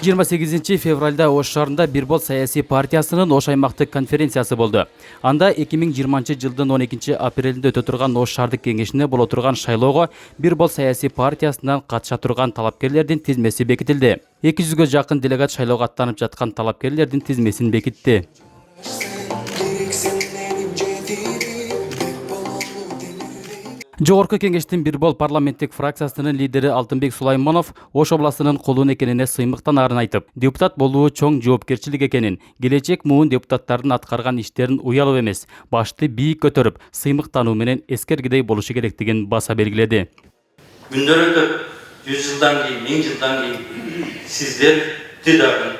28 февралда Ош шаарында Бир бол саясий партиясынын Ош аймактык конференциясы болду. Анда 2020 жылдын 12 апрелинде өтө турган Ош шаардык кеңешине боло турган шайлоого Бир бол саясий партиясынан катыша турган талапкерлердин тизмеси бекитилди. 200ге жакын делегат шайлоого аттанып жаткан талапкерлердин тизмесин бекитти. Жогорку кеңештин Бир бол парламенттик фракциясынын лидери Алтынбек Сулаймонов Ош областынын колун экенине сыймыктанарын айтып, депутат болуу чоң жоопкерчилик экенин, келечек муун депутаттардын аткарган иштерин уялып эмес, башты бийик көтөрүп, сыймыктануу менен эскергидей болушу керектигин баса белгиледи. Күндөр өтүп, 100 жылдан кийин, 1000 жылдан кийин сиздер дагы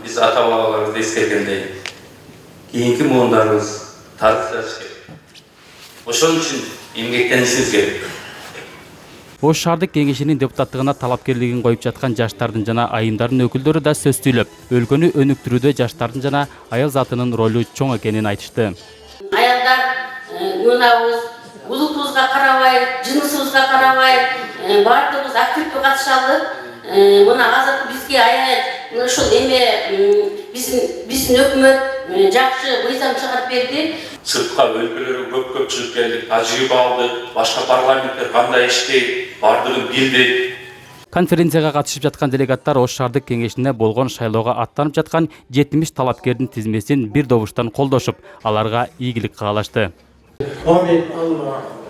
биз ата бабаларыбызды эскергендей кийинки муундарыбыз тарыхташ керек. Ошон үчүн эмгектенишибиз керек. Ош шаардык кеңешинин депутаттыгына талапкерлигин коюп жаткан жаштардын жана айымдардын өкүлдөрү да сөз сүйлөп, өлкөнү өнүктүрүүдө жаштардын жана аял затынын ролу чоң экенин айтышты. Аялдар мынабыз улутубузга карабай, жынысыбызга карабай, баардыгыбыз активдүү катышалы. Мына азыр бизге аябай ушул биздин өкмөт жакшы мыйзам чыгарып берди. Сыртка өлкөлөргө көпчүлүк келди, тажрыйба алды, башка парламенттер кандай иштейт, бардыгын билди. Конференцияга катышып жаткан делегаттар Ош шаардык кеңешине болгон шайлоого аттанып жаткан 70 талапкердин тизмесин бир добуштан колдошуп, аларга ийгилик каалашты. Amin. Allah.